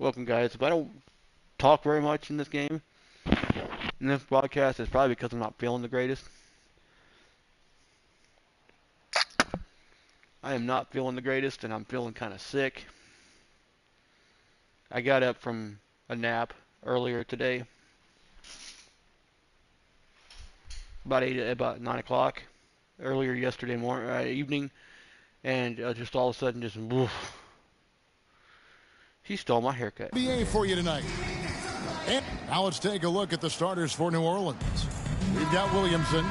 Welcome, guys. If I don't talk very much in this game, in this broadcast, it's probably because I'm not feeling the greatest. I am not feeling the greatest, and I'm feeling kind of sick. I got up from a nap earlier today, about 9 o'clock, earlier yesterday evening, and just all of a sudden, woof. He stole my haircut. NBA for you tonight. And now let's take a look at the starters for New Orleans. We've got Williamson,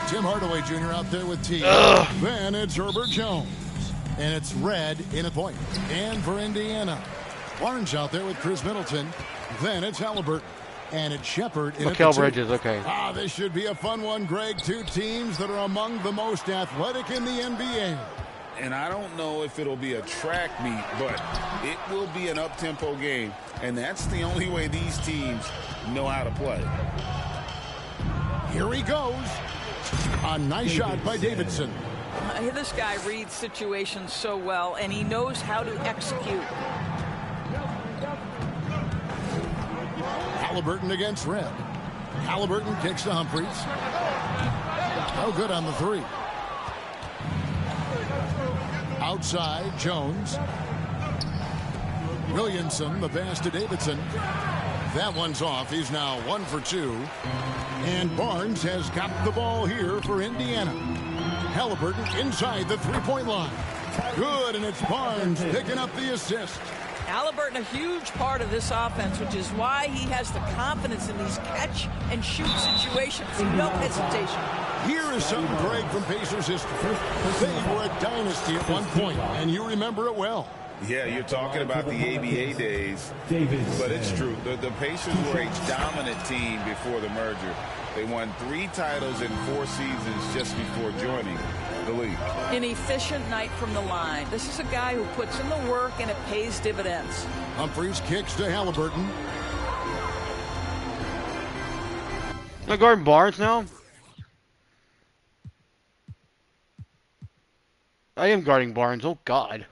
Tim Hardaway Jr. out there with T. Then it's Herbert Jones. And it's Red in a point. And for Indiana, Barnes out there with Chris Middleton. Then it's Halliburton. And it's Shepard in Mikal Bridges, okay. This should be a fun one, Greg. Two teams that are among the most athletic in the NBA. And I don't know if it'll be a track meet, but it will be an up-tempo game. And that's the only way these teams know how to play. Here he goes. A nice shot by Davidson. This guy reads situations so well, and he knows how to execute. Halliburton against Red. Halliburton kicks to Humphries. No good on the three. Outside, Jones. Williamson, the pass to Davidson. That one's off. He's now 1 for 2. And Barnes has got the ball here for Indiana. Halliburton inside the three-point line. Good, and it's Barnes picking up the assist. Halliburton, a huge part of this offense, which is why he has the confidence in these catch-and-shoot situations. No hesitation. Here is something, Greg, from Pacers history. They were a dynasty at one point, and you remember it well. Yeah, you're talking about the ABA days, but it's true. The Pacers were a dominant team before the merger. They won 3 titles in 4 seasons just before joining the league. An efficient night from the line. This is a guy who puts in the work, and it pays dividends. Humphries kicks to Halliburton. Am I guarding Barnes now? I am guarding Barnes. Oh, God.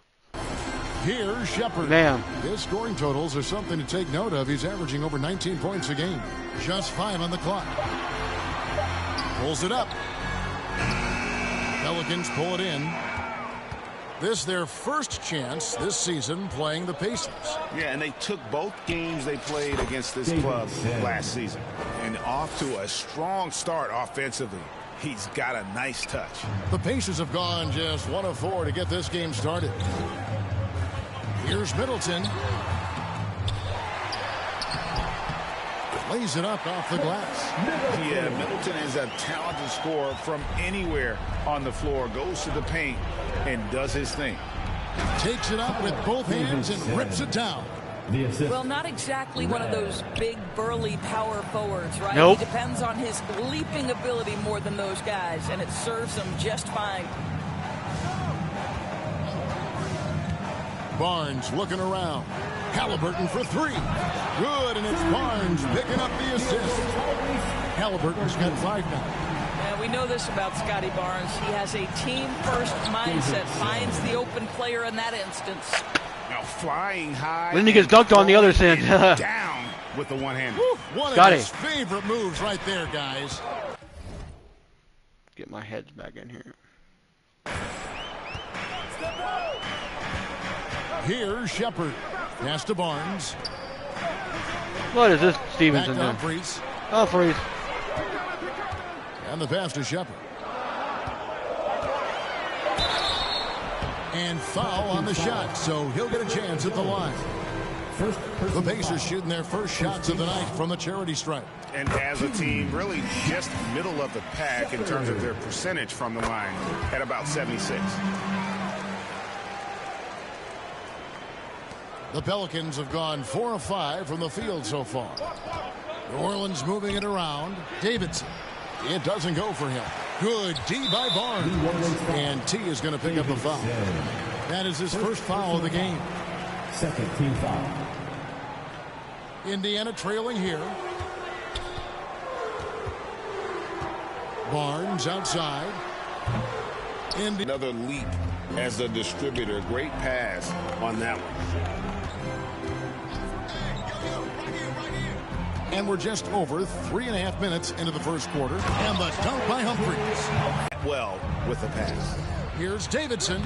Here's Shepard. Man. His scoring totals are something to take note of. He's averaging over 19 points a game. Just 5 on the clock. Pulls it up. Pelicans pull it in. This their first chance this season playing the Pacers. Yeah, and they took both games they played against this club last season. And off to a strong start offensively. He's got a nice touch. The Pacers have gone just 1 of 4 to get this game started. Here's Middleton. Lays it up off the glass. Yeah, Middleton is a talented scorer from anywhere on the floor. Goes to the paint and does his thing. Takes it up with both hands and rips it down. Well, not exactly one of those big, burly power forwards, right? Nope. He depends on his leaping ability more than those guys, and it serves him just fine. Barnes looking around. Halliburton for 3. Good, and it's Barnes picking up the assist. Halliburton's got 5 now. And we know this about Scotty Barnes. He has a team-first mindset, finds the open player in that instance. Now flying high. Then he gets dunked on the other side. Down with the one-hander. One Scotty. of his favorite moves right there, guys. Get my heads back in here. Here's Shepard. Pass to Barnes. What is this Back Stevenson to doing? Humphries. Humphries. And the pass to Shepard. And foul on the shot, so he'll get a chance at the line. The Pacers shooting their first shots of the night from the charity stripe. And as a team, really just middle of the pack in terms of their percentage from the line at about 76. The Pelicans have gone 4 of 5 from the field so far. New Orleans moving it around. Davidson. It doesn't go for him. Good D by Barnes. And T is going to pick up the foul. That is his first foul of the game. Second team foul. Indiana trailing here. Barnes outside. Another leap as a distributor. Great pass on that one. And we're just over 3.5 minutes into the first quarter. And the dunk by Humphries. Well with the pass. Here's Davidson.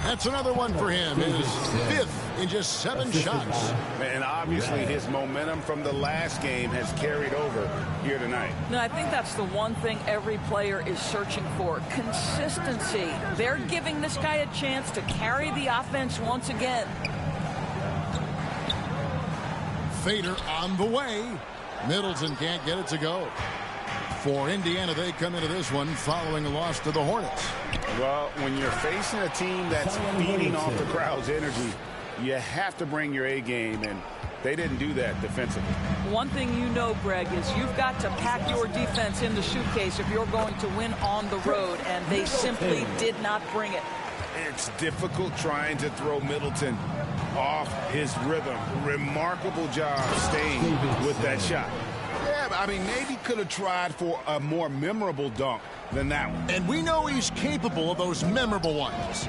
That's another one for him. His 5th in just 7 shots. And obviously his momentum from the last game has carried over here tonight. No, I think that's the one thing every player is searching for. Consistency. They're giving this guy a chance to carry the offense once again. Fader on the way. Middleton can't get it to go. For Indiana, they come into this one following a loss to the Hornets. Well, when you're facing a team that's feeding off the crowd's energy, you have to bring your A game, and they didn't do that defensively. One thing you know, Greg, is you've got to pack your defense in the suitcase if you're going to win on the road, and they simply did not bring it. It's difficult trying to throw Middleton off his rhythm. Remarkable job staying with that shot. Yeah, I mean, maybe could have tried for a more memorable dunk than that one. And we know he's capable of those memorable ones.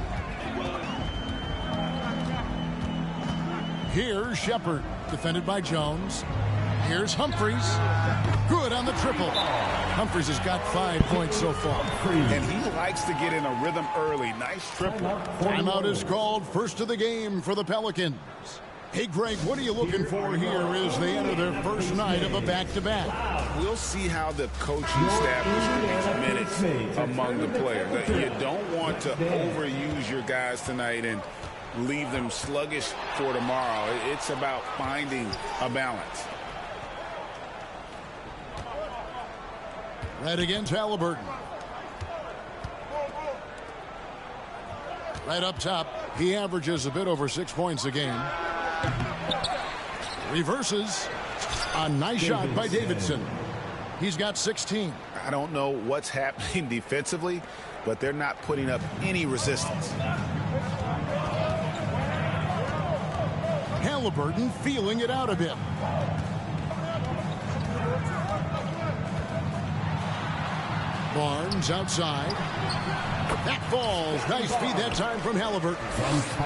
Here's Shepard, defended by Jones. Here's Humphries. Good on the triple. Humphries has got 5 points so far. And he likes to get in a rhythm early. Nice triple. Timeout is called, first of the game for the Pelicans. Hey, Greg, what are you looking for here as they enter their first night of a back-to-back? We'll see how the coaching staff distributes minutes among the players. You don't want to overuse your guys tonight and leave them sluggish for tomorrow. It's about finding a balance. Right against Halliburton. Right up top, he averages a bit over 6 points a game. Reverses. A nice shot by Davidson. He's got 16. I don't know what's happening defensively, but they're not putting up any resistance. Halliburton feeling it out a bit. Barnes outside. That falls. Nice feed that time from Halliburton.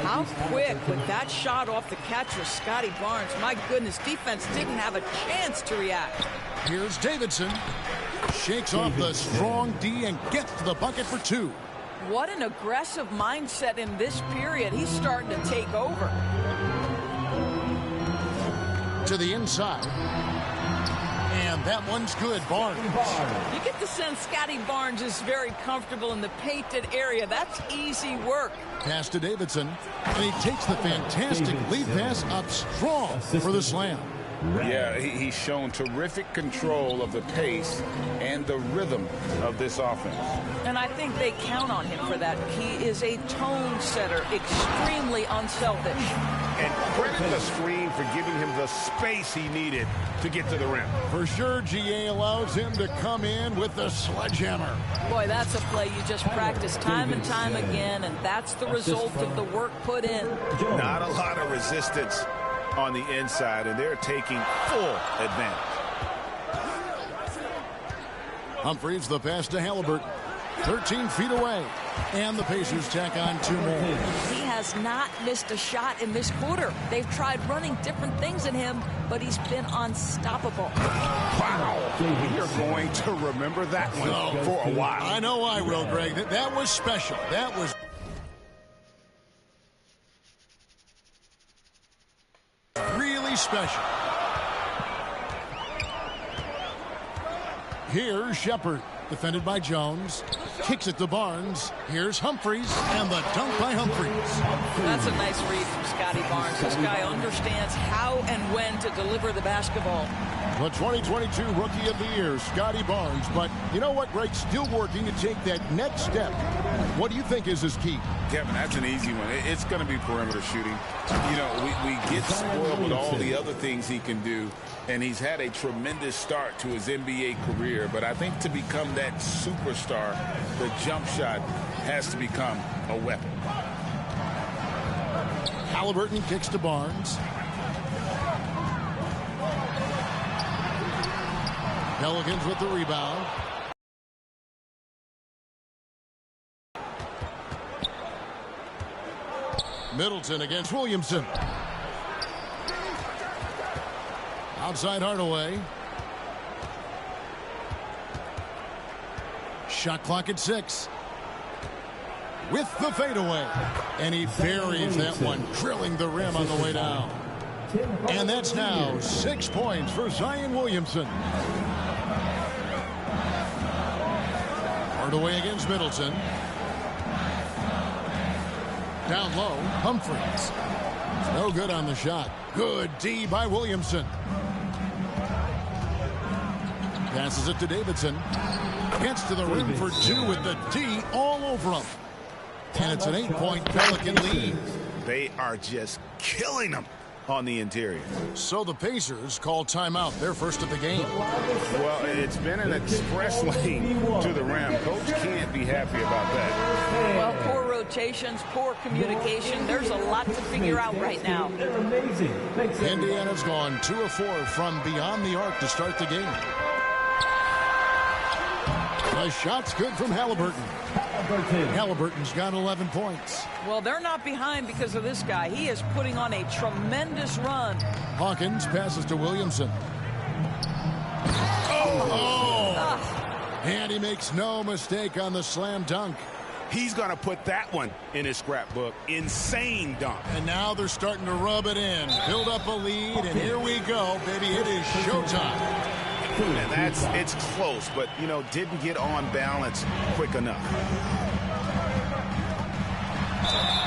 How quick with that shot off the catch was Scotty Barnes. My goodness, defense didn't have a chance to react. Here's Davidson. Shakes off the strong D and gets to the bucket for 2. What an aggressive mindset in this period. He's starting to take over. To the inside. And that one's good. Barnes. You get the sense Scotty Barnes is very comfortable in the painted area. That's easy work. Pass to Davidson. And he takes the fantastic lead pass up strong for the slam. Yeah, he's shown terrific control of the pace and the rhythm of this offense. And I think they count on him for that. He is a tone setter, extremely unselfish. And credit the screen for giving him the space he needed to get to the rim. For sure, GA allows him to come in with the sledgehammer. Boy, that's a play you just practice time and time again, and that's the result of the work put in. Not a lot of resistance on the inside, and they're taking full advantage. Humphries, the pass to Halliburton. 13 feet away. And the Pacers tack on 2 more. He has not missed a shot in this quarter. They've tried running different things at him, but he's been unstoppable. Wow. You're going to remember that one for a while. I know I will, Greg. That was special. That was really special. Here's Shepard, defended by Jones. Kicks it to Barnes. Here's Humphries, and the dunk by Humphries. That's a nice read from Scotty Barnes. This guy understands how and when to deliver the basketball. The 2022 Rookie of the Year, Scotty Barnes. But you know what, Greg? Still working to take that next step. What do you think is his key? Kevin, that's an easy one. It's going to be perimeter shooting. You know, we get spoiled with all the other things he can do, and he's had a tremendous start to his NBA career. But I think to become that superstar, the jump shot has to become a weapon. Halliburton kicks to Barnes. Pelicans with the rebound. Middleton against Williamson. Outside Hardaway. Shot clock at 6. With the fadeaway. And he buries that one, drilling the rim on the way down. And that's now 6 points for Zion Williamson. Hardaway against Middleton. Down low, Humphries. No good on the shot. Good D by Williamson. Passes it to Davidson. Gets to the rim for 2 with the D all over him. And it's an 8-point Pelican lead. They are just killing them on the interior. So the Pacers call timeout. They're first of the game. Well, it's been an express lane to the rim. Coach can't be happy about that. Well, poor rotations, poor communication. There's a lot to figure out right now. Indiana's gone 2 of 4 from beyond the arc to start the game. The shot's good from Halliburton. Halliburton's got 11 points. Well, they're not behind because of this guy. He is putting on a tremendous run. Hawkins passes to Williamson. And he makes no mistake on the slam dunk. He's going to put that one in his scrapbook. Insane dunk. And now they're starting to rub it in. Build up a lead, and here we go, baby. It is showtime. And it's close, but, you know, didn't get on balance quick enough.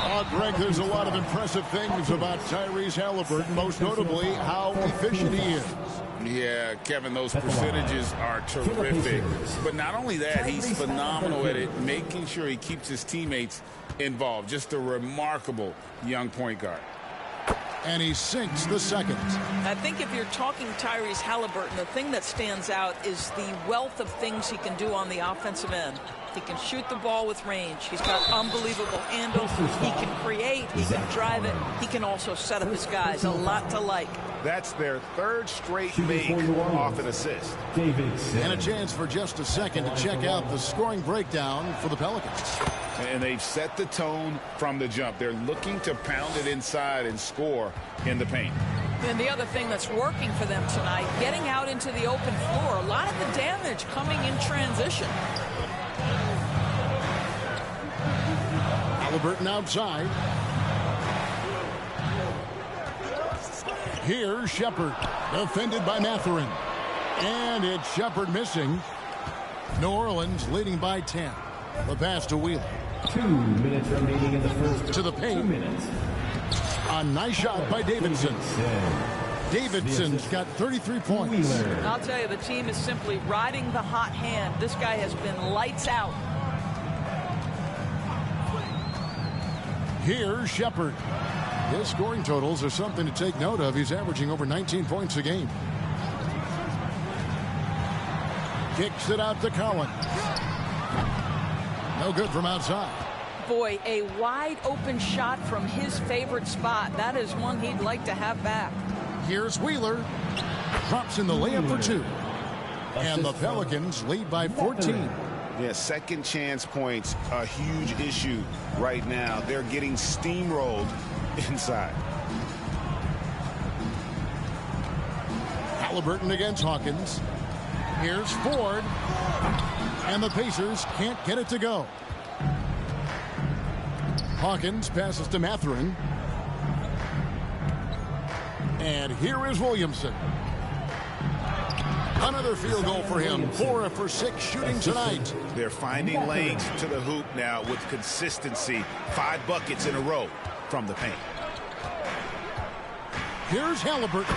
Oh, Greg, there's a lot of impressive things about Tyrese Halliburton, most notably how efficient he is. Yeah, Kevin, those percentages are terrific. But not only that, he's phenomenal at it, making sure he keeps his teammates involved. Just a remarkable young point guard. And he sinks the second. I think if you're talking Tyrese Halliburton, the thing that stands out is the wealth of things he can do on the offensive end. He can shoot the ball with range. He's got unbelievable handles. He can create. He can drive it. He can also set up his guys. A lot to like. That's their 3rd straight make off an assist. And a chance for just a second to check out the scoring breakdown for the Pelicans. And they've set the tone from the jump. They're looking to pound it inside and score in the paint. And the other thing that's working for them tonight, getting out into the open floor. A lot of the damage coming in transition. Halliburton outside. Here's Shepard, defended by Mathurin. And it's Shepard missing. New Orleans leading by 10. The pass to Wheeler. 2 minutes remaining in the first. To the paint. 2 minutes. A nice shot by Davidson. Davidson's got 33 points. I'll tell you, the team is simply riding the hot hand. This guy has been lights out. Here's Shepard. His scoring totals are something to take note of. He's averaging over 19 points a game. Kicks it out to Collins. No good from outside. Boy, a wide open shot from his favorite spot. That is one he'd like to have back. Here's Wheeler. Drops in the layup for 2. And the Pelicans lead by 14. Yeah, second chance points, a huge issue right now. They're getting steamrolled inside. Halliburton against Hawkins. Here's Ford. And the Pacers can't get it to go. Hawkins passes to Mathurin. And here is Williamson. Another field goal for him. 4 for 6 shooting tonight. They're finding lanes to the hoop now with consistency. 5 buckets in a row from the paint. Here's Halliburton.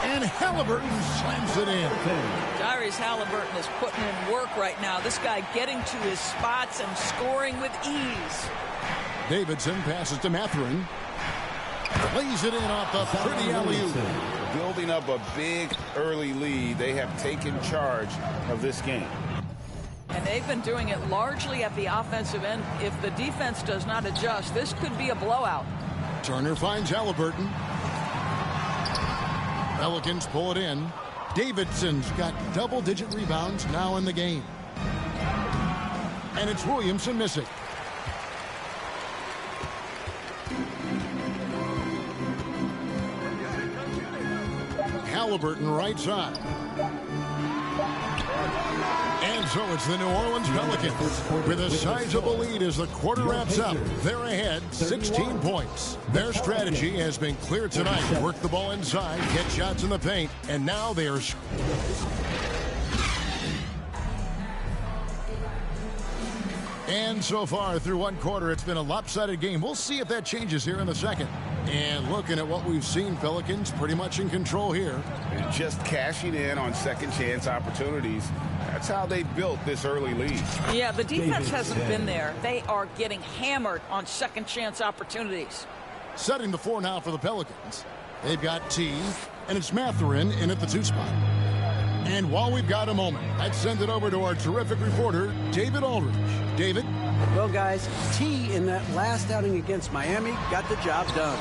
And Halliburton slams it in. Tyrese Halliburton is putting in work right now. This guy getting to his spots and scoring with ease. Davidson passes to Mathurin. Lays it in off the pretty alley-oop. Building up a big early lead. They have taken charge of this game. And they've been doing it largely at the offensive end. If the defense does not adjust, this could be a blowout. Turner finds Halliburton. Pelicans pull it in. Davidson's got double-digit rebounds now in the game. And it's Williamson missing. Halliburton right side. And so it's the New Orleans Pelicans with a sizable lead as the quarter wraps up. They're ahead 16 points. Their strategy has been clear tonight. Work the ball inside, get shots in the paint, and now they are... And so far through one quarter, it's been a lopsided game. We'll see if that changes here in the second. And looking at what we've seen, Pelicans pretty much in control here. And just cashing in on second chance opportunities. That's how they built this early lead. Yeah, the defense hasn't been there. They are getting hammered on second chance opportunities. Setting the floor now for the Pelicans. They've got T, and it's Mathurin in at the 2 spot. And while we've got a moment, let's send it over to our terrific reporter, David Aldridge. David? Well, guys, T in that last outing against Miami got the job done.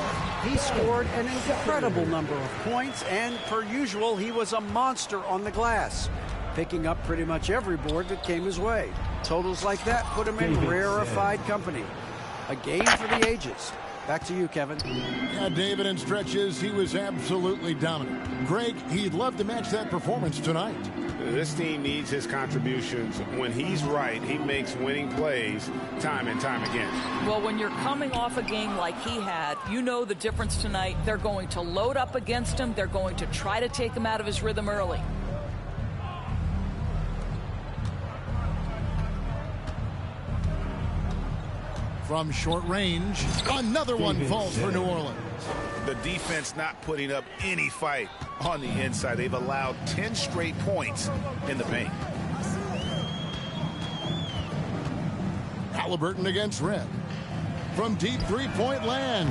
He scored an incredible number of points, and per usual, he was a monster on the glass, picking up pretty much every board that came his way. Totals like that put him in rarefied company. A game for the ages. Back to you, Kevin. Yeah, David, in stretches, he was absolutely dominant. Greg, he'd love to match that performance tonight. This team needs his contributions. When he's right, he makes winning plays time and time again. Well, when you're coming off a game like he had, you know the difference tonight. They're going to load up against him. They're going to try to take him out of his rhythm early. From short range, another one falls for New Orleans. The defense not putting up any fight on the inside. They've allowed 10 straight points in the paint. Halliburton against Red. From deep three-point land.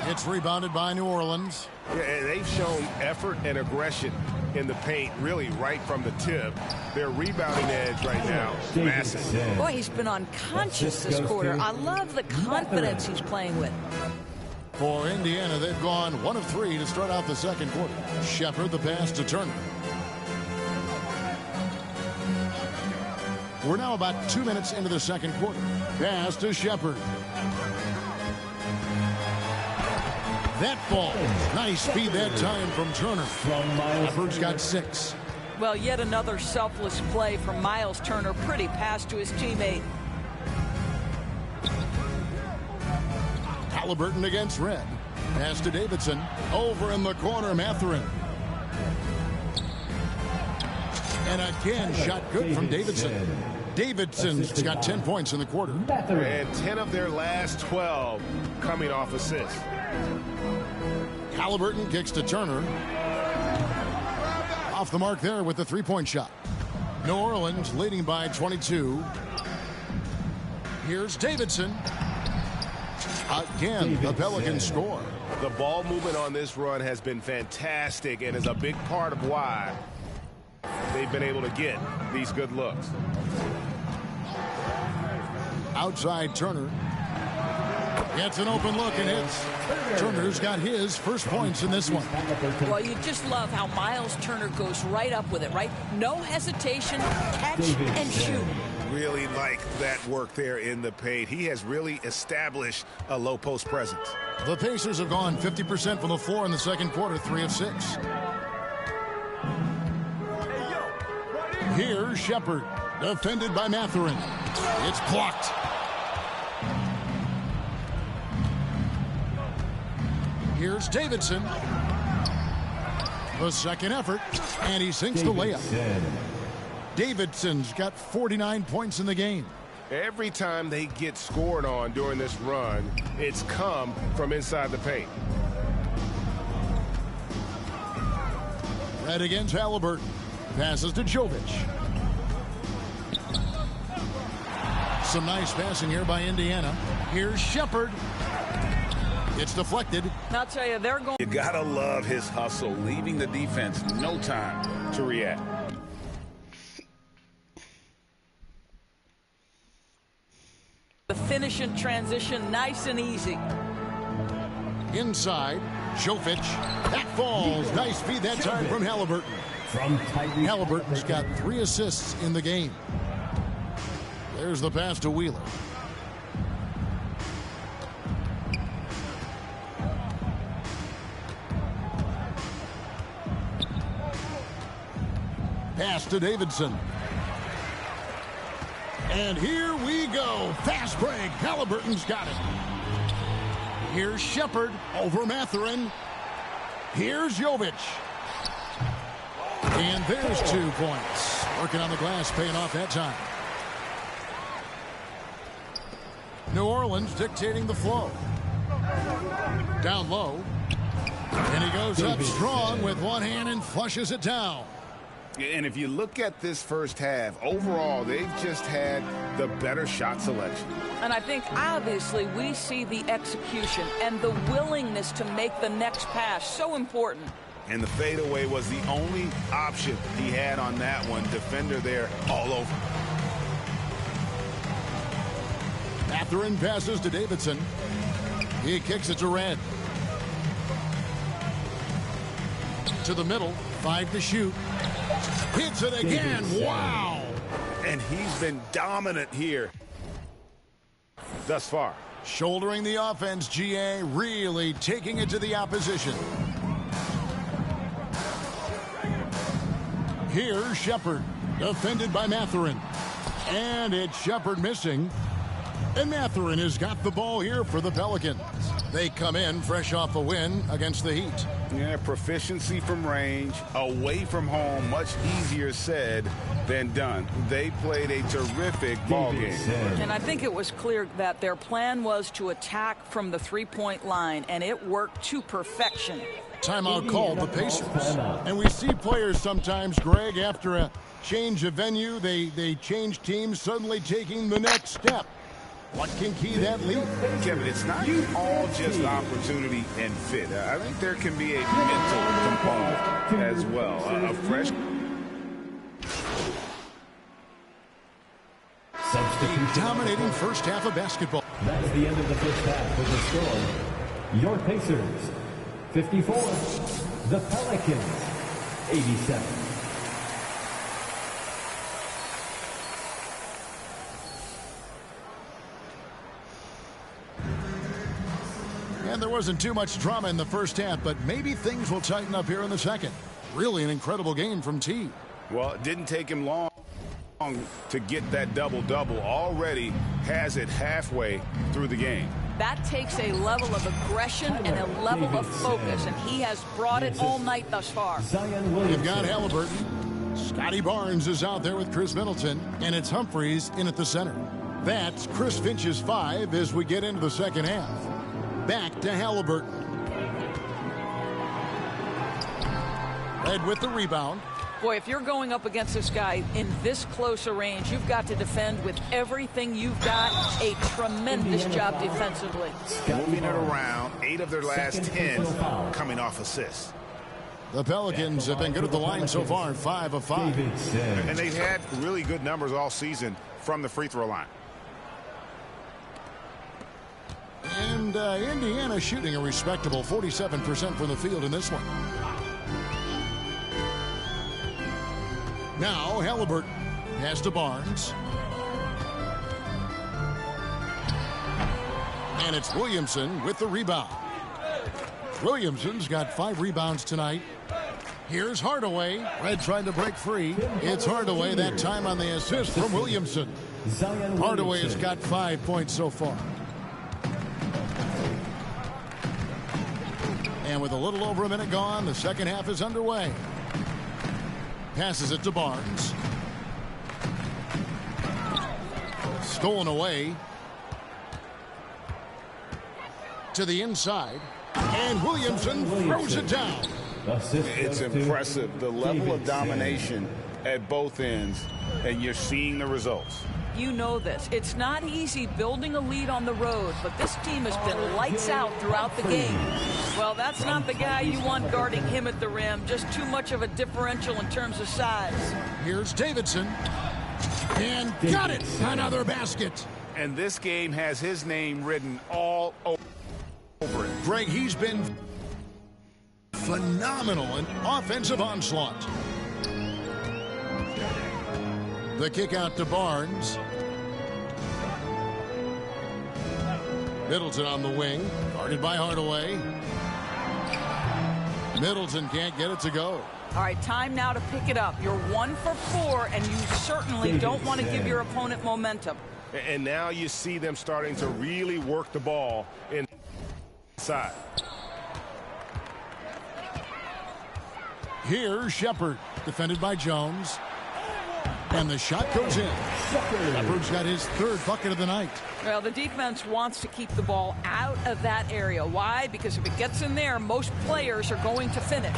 It's rebounded by New Orleans. Yeah, and they've shown effort and aggression in the paint, really right from the tip. Their rebounding edge right now, massive. Boy, he's been unconscious this quarter. I love the confidence he's playing with. For Indiana, they've gone 1 of 3 to start out the second quarter. Shepard the pass to Turner. We're now about 2 minutes into the second quarter. Pass to Shepard. That ball. Nice speed that time from Turner. Shepard's got 6. Well, yet another selfless play from Miles Turner. Pretty pass to his teammate. Halliburton against Red. Pass to Davidson. Over in the corner, Mathurin. And again, shot good from Davidson. Davidson's got 10 points in the quarter. And 10 of their last 12 coming off assists. Halliburton kicks to Turner. Off the mark there with the three-point shot. New Orleans leading by 22. Here's Davidson. Again, the Pelicans score. The ball movement on this run has been fantastic and is a big part of why they've been able to get these good looks. Outside Turner. Gets an open look and hits. Turner's got his first points in this one. Well, you just love how Miles Turner goes right up with it, right? No hesitation, catch and shoot. Really like that work there in the paint. He has really established a low post presence. The Pacers have gone 50% from the floor in the second quarter, 3 of 6. Here's Shepard, defended by Mathurin. It's blocked. Here's Davidson. The second effort, and he sinks the layup. Davidson's got 49 points in the game. Every time they get scored on during this run, it's come from inside the paint. Red against Halliburton. Passes to Jovic. Some nice passing here by Indiana. Here's Shepard. It's deflected. I'll tell you, they're going. You gotta love his hustle, leaving the defense no time to react. The finish in transition, nice and easy. Inside, Jovic. That falls. Nice feed that time from Halliburton. Halliburton's got 3 assists in the game. There's the pass to Wheeler. to Davidson. And here we go. Fast break. Halliburton's got it. Here's Shepard over Mathurin. Here's Jovic. And there's 2 points. Working on the glass, paying off that time. New Orleans dictating the flow. Down low. And he goes up strong with one hand and flushes it down. And if you look at this first half, overall, they've just had the better shot selection. And I think, obviously, we see the execution and the willingness to make the next pass so important. And the fadeaway was the only option he had on that one. Defender there all over. Mathurin passes to Davidson. He kicks it to Red. To the middle. 5 to shoot. Hits it again. Wow. And he's been dominant here thus far. Shouldering the offense, GA, really taking it to the opposition. Here's Shepard, defended by Mathurin. And it's Shepard missing. And Mathurin has got the ball here for the Pelicans. They come in fresh off a win against the Heat. Yeah, proficiency from range, away from home, much easier said than done. They played a terrific ball game. And I think it was clear that their plan was to attack from the three-point line, and it worked to perfection. Timeout called the Pacers. And we see players sometimes, Greg, after a change of venue, they change teams, suddenly taking the next step. What can key that lead? Kevin, it's not all just opportunity and fit. I think there can be a mental component as well. A fresh dominating first half of basketball. That's the end of the first half with the score. Your Pacers, 54. The Pelicans, 87. And there wasn't too much drama in the first half, but maybe things will tighten up here in the second. Really an incredible game from T. Well, it didn't take him long to get that double-double. Already has it halfway through the game. That takes a level of aggression and a level of focus, and he has brought it all night thus far. You've got Halliburton. Scotty Barnes is out there with Chris Middleton, and it's Humphries in at the center. That's Chris Finch's 5 as we get into the second half. Back to Halliburton. Red with the rebound. Boy, if you're going up against this guy in this close a range, you've got to defend with everything you've got. A tremendous job defensively. Moving it around, 8 of their last 10 coming off assists. The Pelicans have been good at the line so far, 5 of 5. And they've had really good numbers all season from the free throw line. And Indiana shooting a respectable 47% from the field in this one. Now Halliburton has to Barnes. And it's Williamson with the rebound. Williamson's got 5 rebounds tonight. Here's Hardaway. Red trying to break free. It's Hardaway that time on the assist from Williamson. Hardaway has got 5 points so far. And with a little over a minute gone, the second half is underway. Passes it to Barnes. Stolen away. To the inside. And Williamson throws it down. It's impressive, the level of domination at both ends, and you're seeing the results. You know this. It's not easy building a lead on the road, but this team has been lights out throughout the game. Well, that's not the guy you want guarding him at the rim. Just too much of a differential in terms of size. Here's Davidson. And got it. Another basket. And this game has his name written all over it. Greg, he's been phenomenal in offensive onslaught. The kick out to Barnes. Middleton on the wing, guarded by Hardaway. Middleton can't get it to go. All right, time now to pick it up. You're 1 for 4, and you certainly don't want to give your opponent momentum. And now you see them starting to really work the ball inside. Here's Shepard, defended by Jones. And the shot goes in. Shepard's got his 3rd bucket of the night. Well, the defense wants to keep the ball out of that area. Why? Because if it gets in there, most players are going to finish.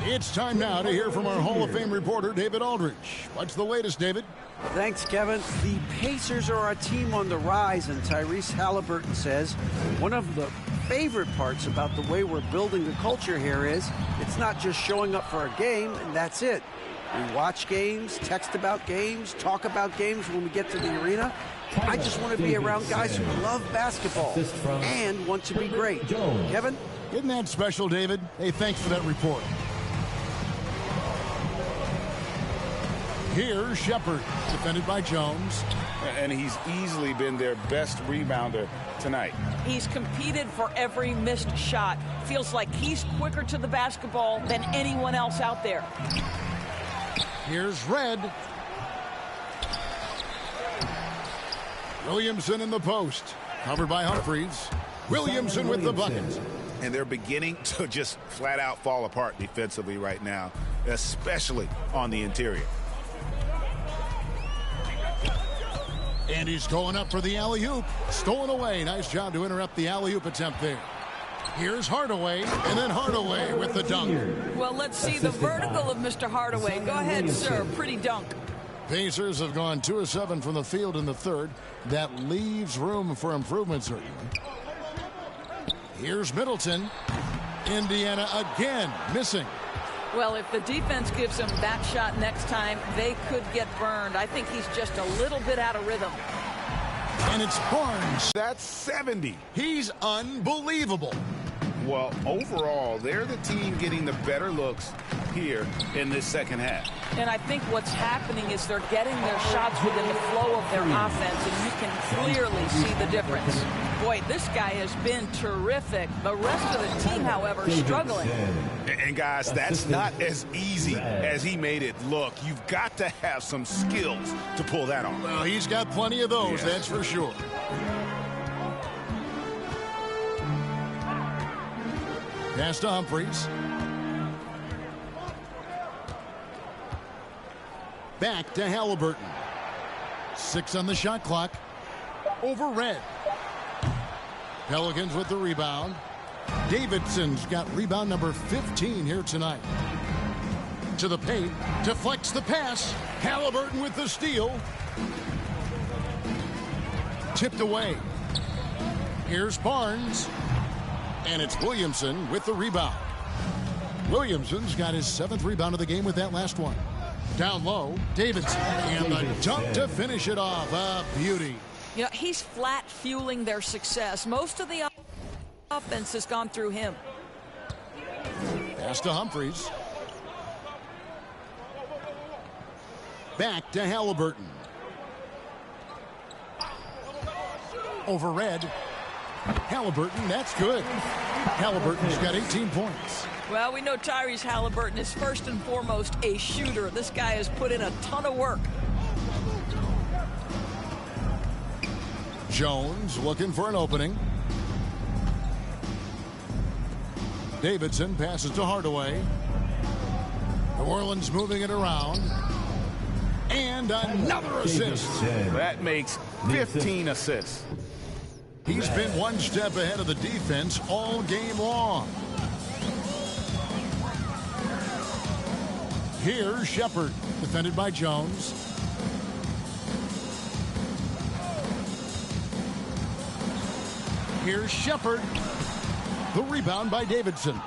It's time now to hear from our Hall of Fame reporter, David Aldridge. What's the latest, David? Thanks, Kevin. The Pacers are a team on the rise, and Tyrese Halliburton says one of the favorite parts about the way we're building the culture here is it's not just showing up for a game, and that's it. We watch games, text about games, talk about games when we get to the arena. I just want to be around guys who love basketball and want to be great. Kevin? Isn't that special, David? Hey, thanks for that report. Here's Shepard, defended by Jones. And he's easily been their best rebounder tonight. He's competed for every missed shot. Feels like he's quicker to the basketball than anyone else out there. Here's Red. Williamson in the post. Covered by Humphries. Williamson with the bucket. And they're beginning to just flat out fall apart defensively right now, especially on the interior. And he's going up for the alley-oop. Stolen away. Nice job to interrupt the alley-oop attempt there. Here's Hardaway, and then Hardaway with the dunk. Well, let's see the vertical of Mr. Hardaway. Go ahead, sir. Pretty dunk. Pacers have gone 2 of 7 from the field in the 3rd. That leaves room for improvement, certainly. Here's Middleton. Indiana again missing. Well, if the defense gives him that shot next time, they could get burned. I think he's just a little bit out of rhythm. And it's Barnes. That's 70. He's unbelievable. Well, overall, they're the team getting the better looks here in this second half. And I think what's happening is they're getting their shots within the flow of their offense, and you can clearly see the difference. Boy, this guy has been terrific. The rest of the team, however, struggling. And guys, that's not as easy as he made it look. You've got to have some skills to pull that off. Well, he's got plenty of those, that's for sure. Pass to Humphries. Back to Halliburton. 6 on the shot clock. Over Red. Pelicans with the rebound. Davidson's got rebound number 15 here tonight. To the paint. Deflects the pass. Halliburton with the steal. Tipped away. Here's Barnes. And it's Williamson with the rebound. Williamson's got his 7th rebound of the game with that last one. Down low, Davidson. And the dunk to finish it off. A beauty. You know, he's flat fueling their success. Most of the offense has gone through him. Pass to Humphries. Back to Halliburton. Over Red. Halliburton, that's good. Halliburton's got 18 points. Well, we know Tyrese Halliburton is first and foremost a shooter. This guy has put in a ton of work. Jones looking for an opening. Davidson passes to Hardaway. New Orleans moving it around. And another assist. That makes 15 assists. He's been one step ahead of the defense all game long. Here's Shepard, defended by Jones. Here's Shepard. The rebound by Davidson.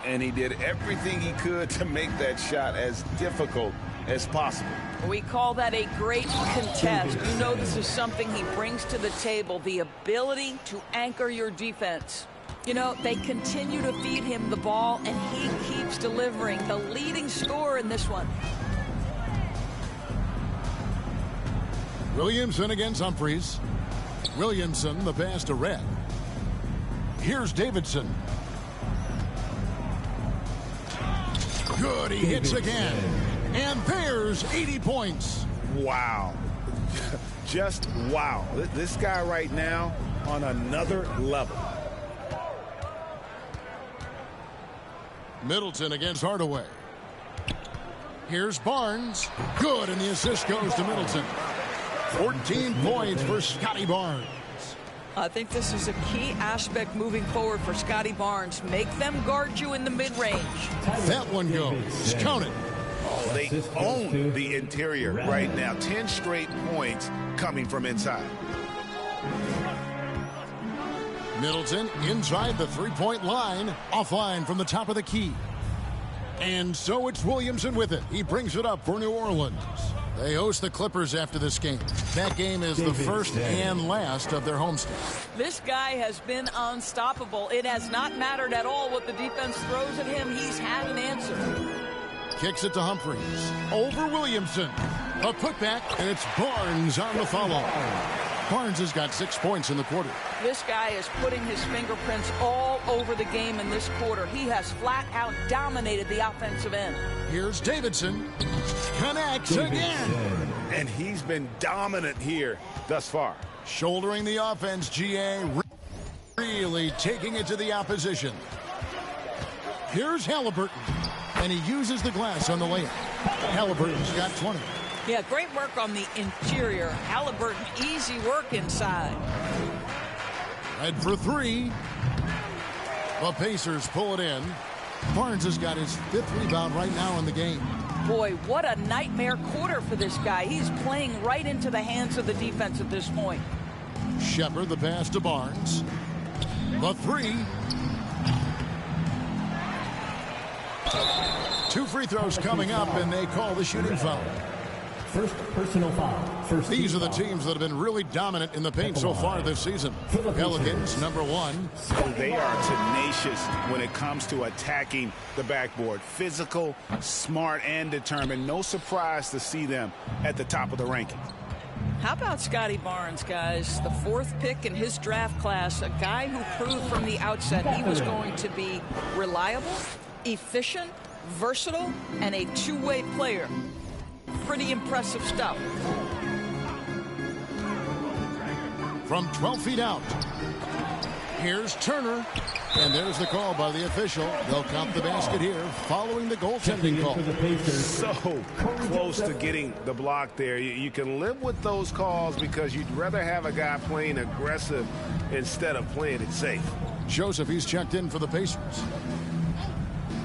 And he did everything he could to make that shot as difficult as possible. We call that a great contest. You know this is something he brings to the table, the ability to anchor your defense. You know, they continue to feed him the ball, and he keeps delivering. The leading scorer in this one. Williamson against Humphries. Williamson, the pass to Red. Here's Davidson. Good, he hits again. And there's 80 points. Wow. Just wow. This guy right now on another level. Middleton against Hardaway. Here's Barnes. Good, and the assist goes to Middleton. 14 points for Scotty Barnes. I think this is a key aspect moving forward for Scotty Barnes. Make them guard you in the mid-range. That one goes. Count it. Oh, they own the interior right now. 10 straight points coming from inside. Middleton inside the three-point line. Offline from the top of the key. And so it's Williamson with it. He brings it up for New Orleans. They host the Clippers after this game. That game is the first and last of their homestand. This guy has been unstoppable. It has not mattered at all what the defense throws at him. He's had an answer. Kicks it to Humphries. Over Williamson. A putback, and it's Barnes on the follow. Barnes has got 6 points in the quarter. This guy is putting his fingerprints all over the game in this quarter. He has flat out dominated the offensive end. Here's Davidson. Connects again. And he's been dominant here thus far. Shouldering the offense, GA. Really taking it to the opposition. Here's Halliburton. And he uses the glass on the layup. Halliburton's got 20. Yeah, great work on the interior. Halliburton, easy work inside. Red for three. The Pacers pull it in. Barnes has got his 5th rebound right now in the game. Boy, what a nightmare quarter for this guy. He's playing right into the hands of the defense at this point. Shepard, the pass to Barnes. The three. 2 free throws coming up, and they call the shooting foul. First personal foul. These are the teams that have been really dominant in the paint so far this season. Pelicans, #1. They are tenacious when it comes to attacking the backboard. Physical, smart, and determined. No surprise to see them at the top of the ranking. How about Scotty Barnes, guys? The 4th pick in his draft class, a guy who proved from the outset he was going to be reliable, efficient, versatile, and a two-way player. Pretty impressive stuff. From 12 feet out. Here's Turner. And there's the call by the official. They'll count the basket here following the goaltending call. So close to getting the block there. You can live with those calls because you'd rather have a guy playing aggressive instead of playing it safe. Joseph, he's checked in for the Pacers.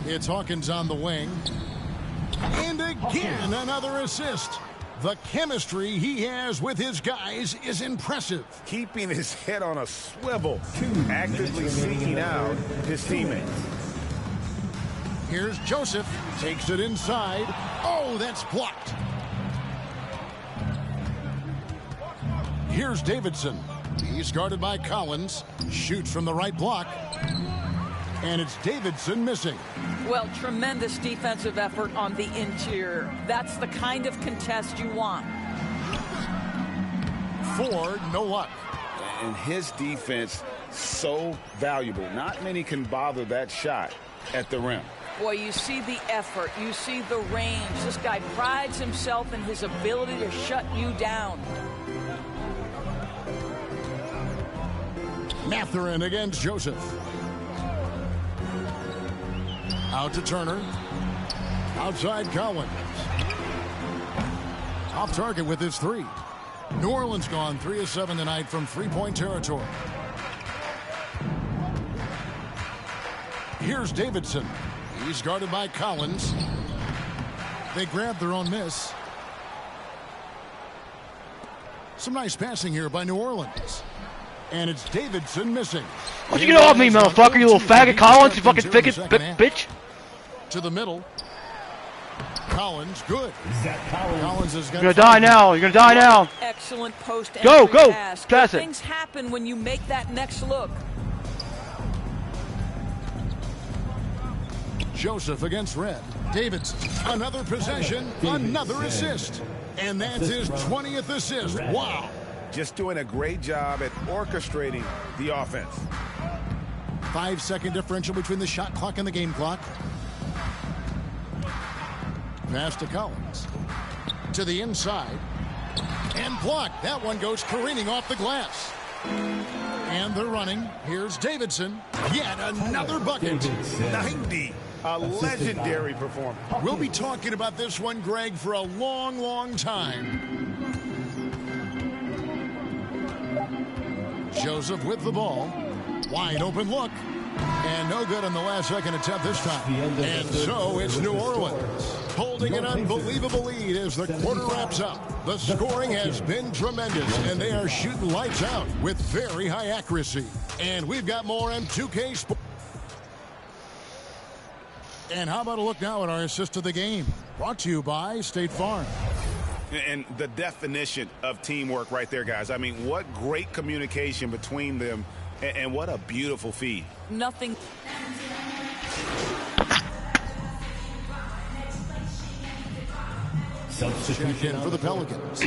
It's Hawkins on the wing. And again, another assist. The chemistry he has with his guys is impressive. Keeping his head on a swivel, actively seeking out his teammates. Here's Joseph. Takes it inside. Oh, that's blocked. Here's Davidson. He's guarded by Collins. Shoots from the right block. And it's Davidson missing. Well, tremendous defensive effort on the interior. That's the kind of contest you want. Ford, no luck. And his defense, so valuable. Not many can bother that shot at the rim. Boy, you see the effort. You see the range. This guy prides himself in his ability to shut you down. Mathurin against Joseph. Out to Turner. Outside Collins. Off target with his 3. New Orleans gone 3 of 7 tonight from 3-point territory. Here's Davidson. He's guarded by Collins. They grab their own miss. Some nice passing here by New Orleans. And it's Davidson missing. Why don't you get off me, motherfucker, you little faggot, Collins, you fucking bitch. To the middle. Collins, good. Collins has got. You're gonna die now. You're gonna die now. Excellent post. Go. Pass. Pass it. Things happen when you make that next look. Joseph against Red. Davidson. Another possession. Another assist. And that's his 20th assist. Wow. Just doing a great job at orchestrating the offense. 5-second differential between the shot clock and the game clock. pass to Collins. To the inside. And blocked. That one goes careening off the glass. And they're running. Here's Davidson. Yet another bucket. 90. A legendary performance. We'll be talking about this one, Greg, for a long, long time. Joseph with the ball. Wide open look. And no good on the last second attempt this time. And so it's New Orleans holding an unbelievable lead as the quarter wraps up. The scoring has been tremendous, and they are shooting lights out with very high accuracy. And we've got more M2K Sports. And how about a look now at our assist of the game? Brought to you by State Farm. And the definition of teamwork right there, guys. I mean, what great communication between them, and what a beautiful feed. Nothing. Substitution for the Pelicans.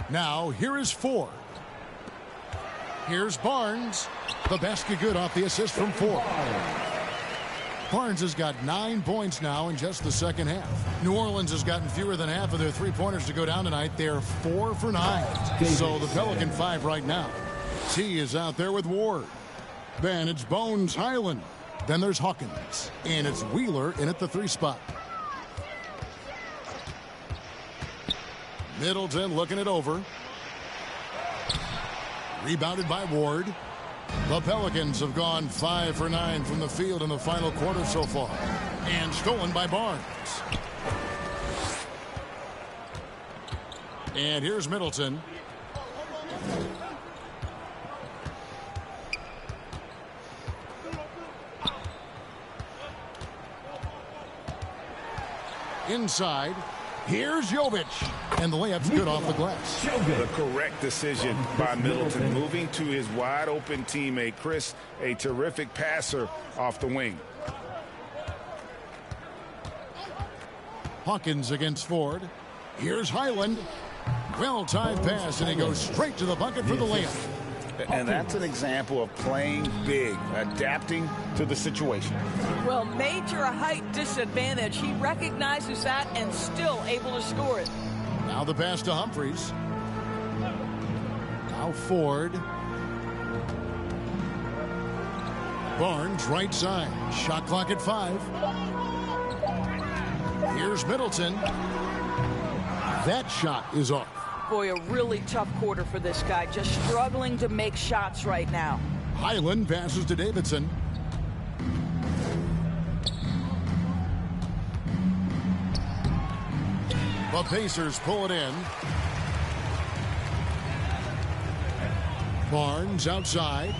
Now, here is Ford. Here's Barnes. The basket good off the assist from Ford. Barnes has got 9 points now in just the second half. New Orleans has gotten fewer than half of their three-pointers to go down tonight. They're 4 for 9. So the Pelican 5 right now. T is out there with Ward. Then it's Bones Highland. Then there's Hawkins. And it's Wheeler in at the 3 spot. Middleton looking it over. Rebounded by Ward. The Pelicans have gone 5 for 9 from the field in the final quarter so far. And stolen by Barnes. And here's Middleton. Inside. Here's Jovic. And the layup's good off the glass. The correct decision by Middleton, moving to his wide-open teammate, Chris, a terrific passer off the wing. Hawkins against Ford. Here's Highland. Well-timed pass, and he goes straight to the bucket for the layup. And that's an example of playing big, adapting to the situation. Well, major height disadvantage. He recognizes that and still able to score it. Now the pass to Humphries. Now Ford. Barnes right side. Shot clock at 5. Here's Middleton. That shot is off. Boy, a really tough quarter for this guy. Just struggling to make shots right now. Highland passes to Davidson. The Pacers pull it in. Barnes outside.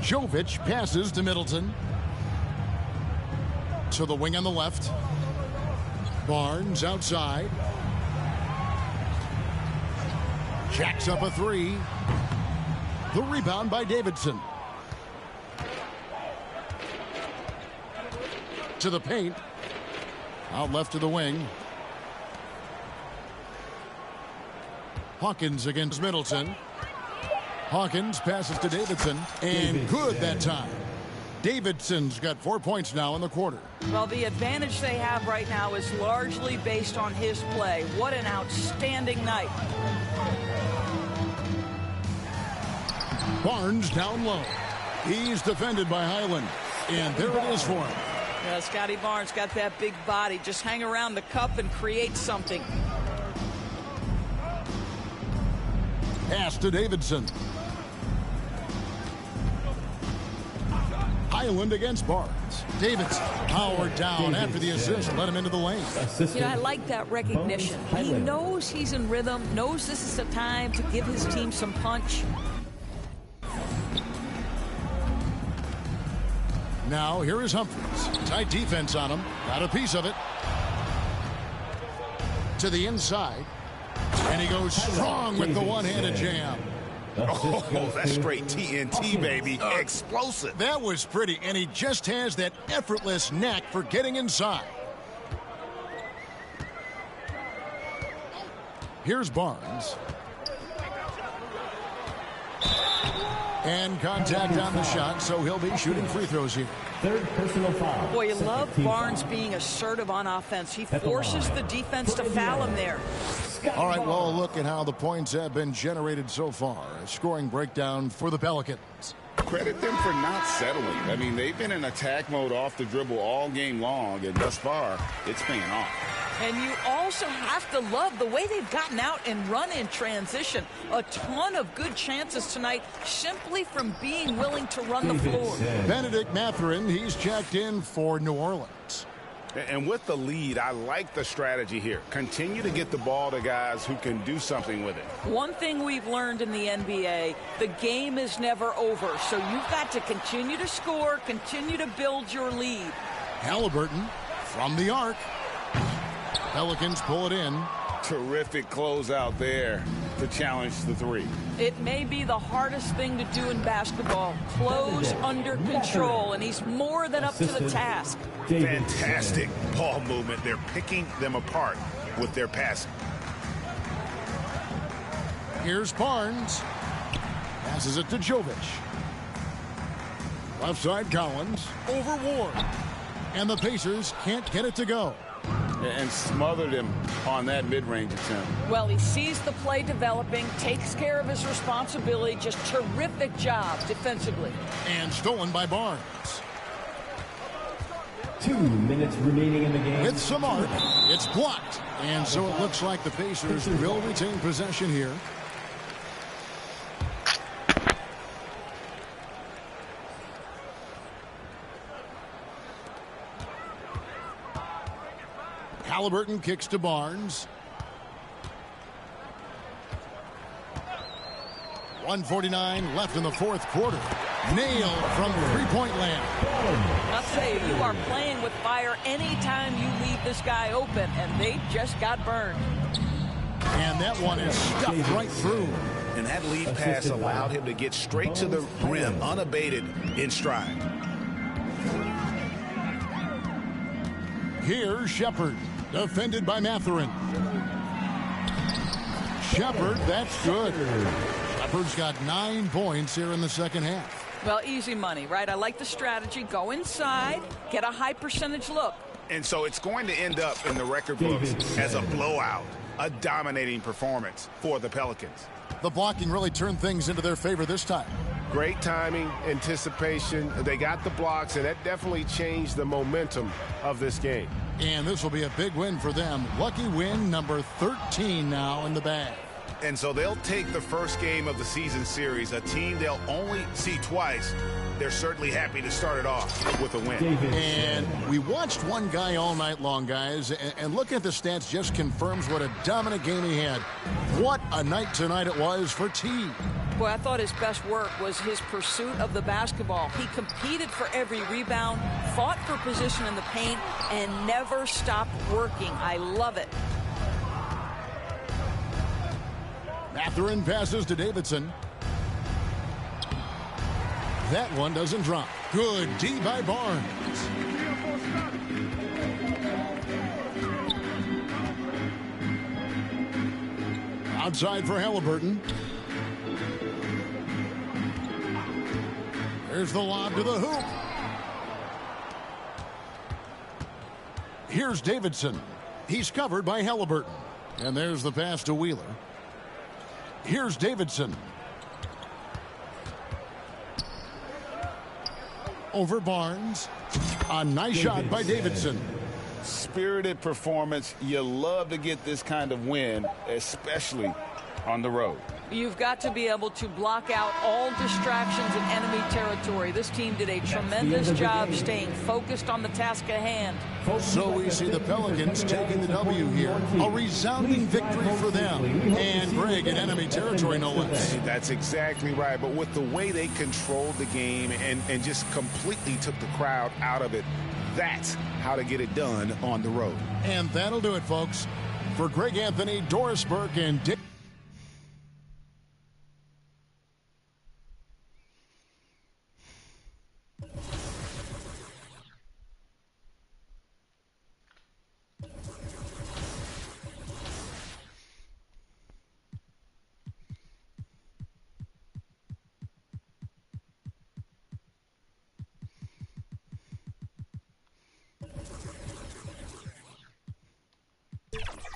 Jovic passes to Middleton. To the wing on the left. Barnes outside. Jacks up a 3. The rebound by Davidson. To the paint. Out left to the wing. Hawkins against Middleton. Hawkins passes to Davidson. And good that time. Davidson's got 4 points now in the quarter. Well, the advantage they have right now is largely based on his play. What an outstanding night. Barnes down low. He's defended by Highland. And there it is for him. Yeah, Scotty Barnes got that big body. Just hang around the cup and create something. Pass to Davidson. Highland against Barnes. Davidson powered down after the assist and let him into the lane. You know, I like that recognition. He knows he's in rhythm, knows this is the time to give his team some punch. Now here is Humphries. Tight defense on him. Got a piece of it. To the inside. And he goes strong with the one-handed jam. Oh, that's straight TNT, baby. Explosive. That was pretty, and he just has that effortless knack for getting inside. Here's Barnes. And contact on the shot, so he'll be shooting free throws here. Third personal foul. Boy, you Second love team Barnes foul. being assertive on offense. He At the forces line. the defense to foul him there. All right, well, a look at how the points have been generated so far. A scoring breakdown for the Pelicans. Credit them for not settling. I mean, they've been in attack mode off the dribble all game long, and thus far, it's paying off. And you also have to love the way they've gotten out and run in transition. A ton of good chances tonight simply from being willing to run the floor. Benedict Mathurin, he's checked in for New Orleans. And with the lead, I like the strategy here. Continue to get the ball to guys who can do something with it. One thing we've learned in the NBA, the game is never over. So you've got to continue to score, continue to build your lead. Halliburton from the arc. Pelicans pull it in. Terrific closeout there to challenge the three. It may be the hardest thing to do in basketball. Close under control, and he's more than up to the task. Fantastic ball movement. They're picking them apart with their passing. Here's Barnes. Passes it to Jovic. Left side Collins. Over Ward. And the Pacers can't get it to go. And smothered him on that mid-range attempt. Well, he sees the play developing, takes care of his responsibility. Just terrific job defensively. And stolen by Barnes. 2 minutes remaining in the game. With some art, it's blocked. And so it looks like the Pacers will retain possession here. Halliburton kicks to Barnes. 1:49 left in the fourth quarter. Nailed from three-point land. I'll tell you, you are playing with fire anytime you leave this guy open, and they just got burned. And that one is stuffed right through. And that lead pass allowed him to get straight to the rim, unabated in stride. Here's Shepard, defended by Mathurin. Shepard, that's good. Shepard's got 9 points here in the second half. Well, easy money, right? I like the strategy. Go inside, get a high percentage look. And so it's going to end up in the record books as a blowout, a dominating performance for the Pelicans. The blocking really turned things into their favor this time. Great timing, anticipation. They got the blocks, and that definitely changed the momentum of this game. And this will be a big win for them. Lucky win number 13 now in the bag. And so they'll take the first game of the season series, a team they'll only see twice. They're certainly happy to start it off with a win. And we watched one guy all night long, guys, and looking at the stats just confirms what a dominant game he had. What a night tonight it was for T. Boy, I thought his best work was his pursuit of the basketball. He competed for every rebound, fought for position in the paint, and never stopped working. I love it. Mathurin passes to Davidson. That one doesn't drop. Good D by Barnes. Outside for Halliburton. There's the lob to the hoop. Here's Davidson. He's covered by Halliburton. And there's the pass to Wheeler. Here's Davidson. Over Barnes. A nice shot by Davidson. Spirited performance. You love to get this kind of win, especially on the road. You've got to be able to block out all distractions in enemy territory. This team did a tremendous job staying focused on the task at hand. So we see the Pelicans taking the W here. A resounding victory for them. And Greg in enemy territory, no less. That's exactly right. But with the way they controlled the game and just completely took the crowd out of it, that's how to get it done on the road. And that'll do it, folks. For Greg Anthony, Doris Burke, and Dick. Pacers.